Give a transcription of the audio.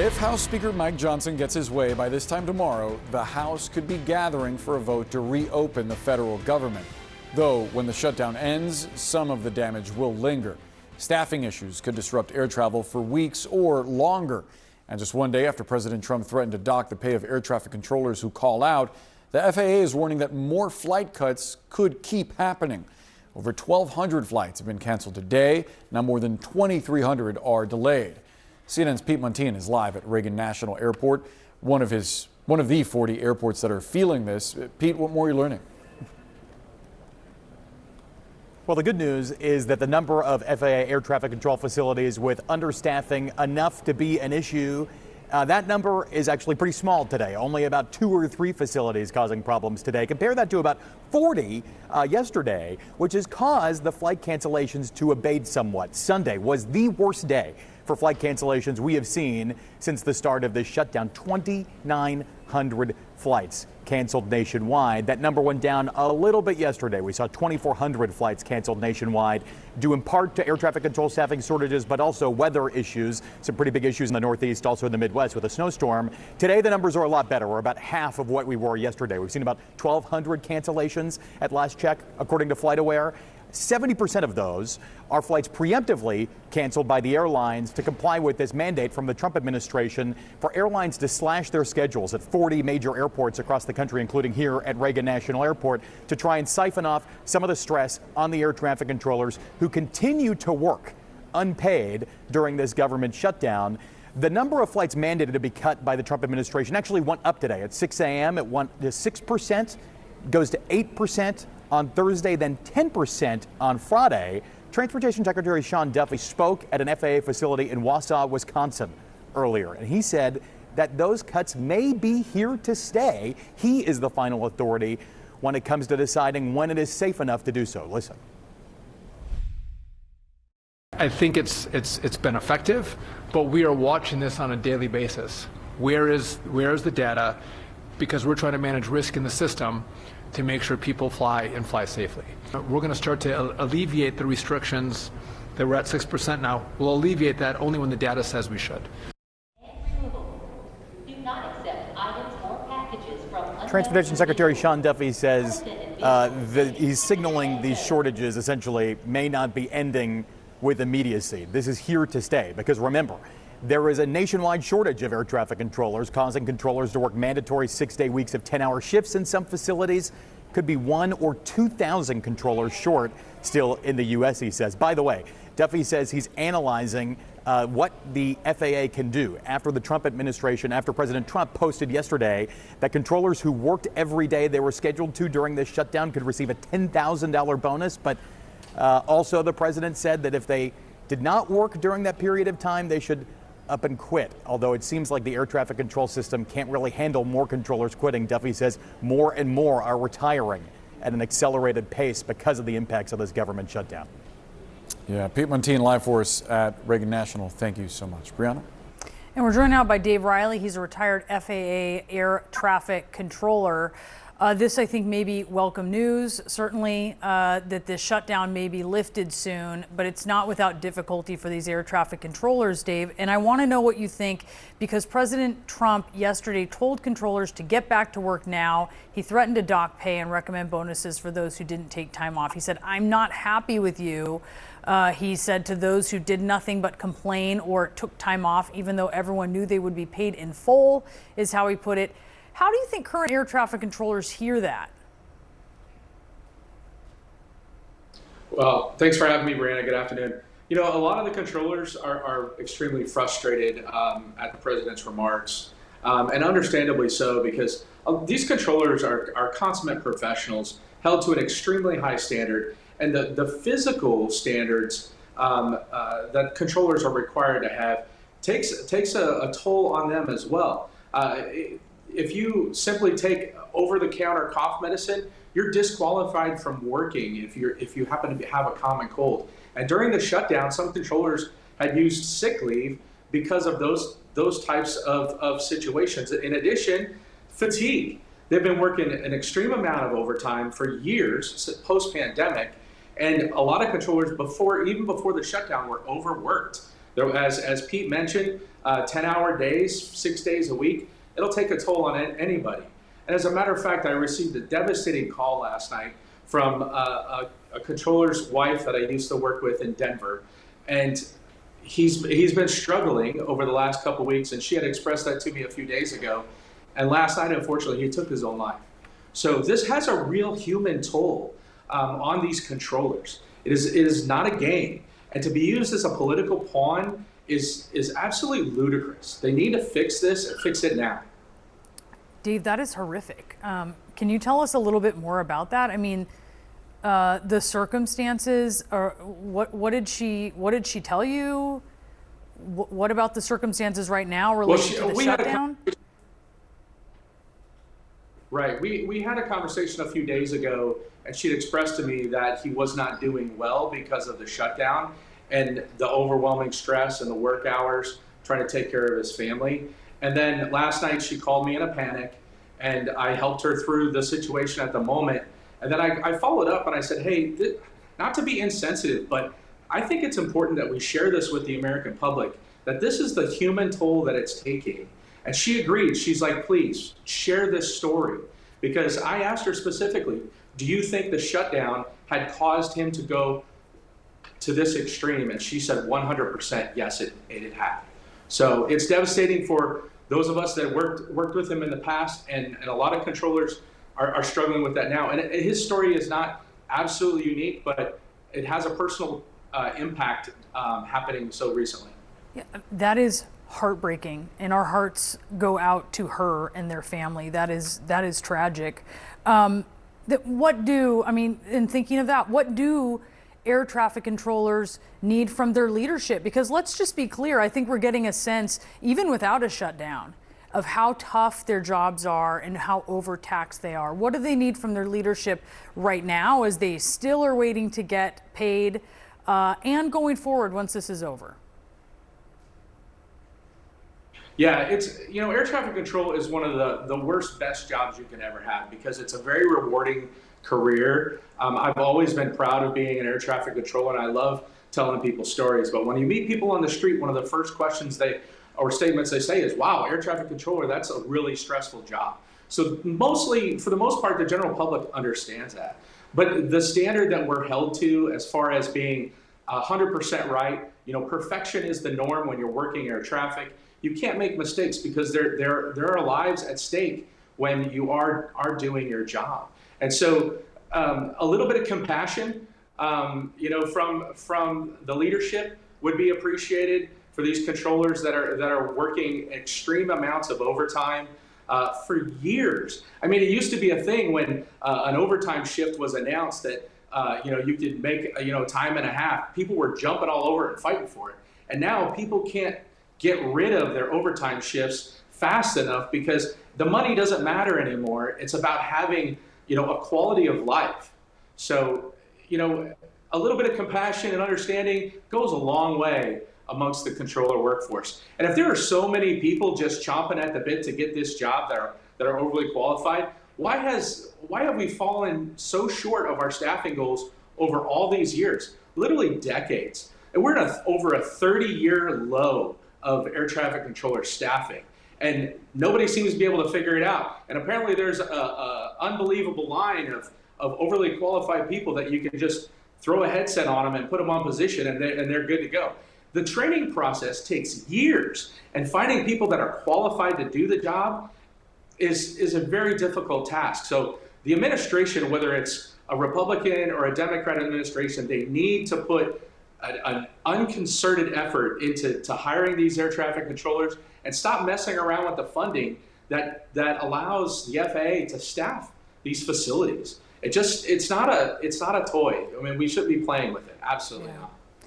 If House Speaker Mike Johnson gets his way by this time tomorrow, the House could be gathering for a vote to reopen the federal government. Though, when the shutdown ends, some of the damage will linger. Staffing issues could disrupt air travel for weeks or longer. And just one day after President Trump threatened to dock the pay of air traffic controllers who call out, the FAA is warning that more flight cuts could keep happening. Over 1,200 flights have been canceled today. Now more than 2,300 are delayed. CNN's Pete Montine is live at Reagan National Airport, one of the 40 airports that are feeling this. Pete, what more are you learning? Well, the good news is that the number of FAA air traffic control facilities with understaffing enough to be an issue, that number is actually pretty small today. Only about 2 or 3 facilities causing problems today. Compare that to about 40 yesterday, which has caused the flight cancellations to abate somewhat. Sunday was the worst day for flight cancellations we have seen since the start of this shutdown. 2,900 flights canceled nationwide. That number went down a little bit yesterday. We saw 2,400 flights canceled nationwide, due in part to air traffic control staffing shortages, but also weather issues. Some pretty big issues in the Northeast, also in the Midwest with a snowstorm. Today, the numbers are a lot better. We're about half of what we were yesterday. We've seen about 1,200 cancellations at last check, according to FlightAware. 70% of those are flights preemptively canceled by the airlines to comply with this mandate from the Trump administration for airlines to slash their schedules at 40 major airports across the country, including here at Reagan National Airport, to try and siphon off some of the stress on the air traffic controllers who continue to work unpaid during this government shutdown. The number of flights mandated to be cut by the Trump administration actually went up today. At 6 a.m., it went to 6%, goes to 8% on Thursday, then 10% on Friday. Transportation Secretary Sean Duffy spoke at an FAA facility in Wausau, Wisconsin earlier, and he said that those cuts may be here to stay. He is the final authority when it comes to deciding when it is safe enough to do so. Listen. I think it's been effective, but we are watching this on a daily basis. Where is the data? Because we're trying to manage risk in the system to make sure people fly and fly safely. We're going to start to alleviate the restrictions that we're at 6% now. We'll alleviate that only when the data says we should. Do not accept items or packages from Transportation Secretary Sean Duffy says that he's signaling these shortages essentially may not be ending with immediacy. This is here to stay because remember, there is a nationwide shortage of air traffic controllers, causing controllers to work mandatory 6-day weeks of 10-hour shifts in some facilities. Could be 1,000 or 2,000 controllers short still in the U.S., he says. By the way, Duffy says he's analyzing what the FAA can do after the Trump administration, after President Trump posted yesterday that controllers who worked every day they were scheduled to during this shutdown could receive a $10,000 bonus. But also the president said that if they did not work during that period of time, they should up and quit. Although it seems like the air traffic control system can't really handle more controllers quitting. Duffy says more and more are retiring at an accelerated pace because of the impacts of this government shutdown. Yeah, Pete Montine live for us at Reagan National. Thank you so much. Brianna? And we're joined now by Dave Riley. He's a retired FAA air traffic controller. This, I think, may be welcome news. Certainly that this shutdown may be lifted soon, but it's not without difficulty for these air traffic controllers, Dave. And I want to know what you think, because President Trump yesterday told controllers to get back to work now. He threatened to dock pay and recommend bonuses for those who didn't take time off. He said, "I'm not happy with you." He said to those who did nothing but complain or took time off, even though everyone knew they would be paid in full, is how he put it. How do you think current air traffic controllers hear that? Well, thanks for having me, Brianna. Good afternoon. You know, a lot of the controllers are extremely frustrated at the president's remarks, and understandably so, because these controllers are consummate professionals held to an extremely high standard, and the physical standards that controllers are required to have takes a toll on them as well. If you simply take over-the-counter cough medicine, you're disqualified from working if you happen to have a common cold. And during the shutdown, some controllers had used sick leave because of those types of situations. In addition, fatigue. They've been working an extreme amount of overtime for years post-pandemic, and a lot of controllers even before the shutdown were overworked. As Pete mentioned, 10-hour days, 6 days a week, it'll take a toll on anybody. And as a matter of fact, I received a devastating call last night from a controller's wife that I used to work with in Denver. And he's been struggling over the last couple of weeks, and she had expressed that to me a few days ago. And last night, unfortunately, he took his own life. So this has a real human toll on these controllers. It is not a game. And to be used as a political pawn is absolutely ludicrous. They need to fix this and fix it now. Dave, that is horrific. Can you tell us a little bit more about that? I mean, the circumstances, or what did she tell you? What about the circumstances right now related to the shutdown? Right. We had a conversation a few days ago, and she'd expressed to me that he was not doing well because of the shutdown and the overwhelming stress and the work hours trying to take care of his family. And then last night she called me in a panic, and I helped her through the situation at the moment. And then I followed up and I said, hey, not to be insensitive, but I think it's important that we share this with the American public, that this is the human toll that it's taking. And she agreed. She's like, please share this story. Because I asked her specifically, do you think the shutdown had caused him to go to this extreme? And she said 100% yes, it had. So it's devastating for those of us that worked with him in the past, and a lot of controllers are struggling with that now. And his story is not absolutely unique, but it has a personal impact happening so recently. Yeah, that is heartbreaking, and our hearts go out to her and their family. That is tragic. In thinking of that, what do air traffic controllers need from their leadership? Because let's just be clear, I think we're getting a sense, even without a shutdown, of how tough their jobs are and how overtaxed they are. What do they need from their leadership right now as they still are waiting to get paid and going forward once this is over? Yeah, air traffic control is one of the worst, best jobs you can ever have because it's a very rewarding career. I've always been proud of being an air traffic controller, and I love telling people stories. But when you meet people on the street, one of the first questions or statements they say is, wow, air traffic controller, that's a really stressful job. So for the most part, the general public understands that. But the standard that we're held to as far as being 100% right, perfection is the norm when you're working air traffic. You can't make mistakes because there are lives at stake when you are doing your job. And so a little bit of compassion, from the leadership would be appreciated for these controllers that are working extreme amounts of overtime for years. I mean, it used to be a thing when an overtime shift was announced that you could make time and a half. People were jumping all over it and fighting for it. And now people can't get rid of their overtime shifts fast enough because the money doesn't matter anymore. It's about having a quality of life. So a little bit of compassion and understanding goes a long way amongst the controller workforce. And if there are so many people just chomping at the bit to get this job that are overly qualified, why have we fallen so short of our staffing goals over all these years, literally decades? And we're at over a 30-year low of air traffic controller staffing, and nobody seems to be able to figure it out. And apparently there's a unbelievable line of overly qualified people that you can just throw a headset on them and put them on position and they're good to go. The training process takes years, and finding people that are qualified to do the job is a very difficult task. So the administration, whether it's a Republican or a Democrat administration, they need to put an unconcerted effort into hiring these air traffic controllers and stop messing around with the funding that allows the FAA to staff these facilities. It's not a toy. I mean, we should be playing with it. Absolutely not.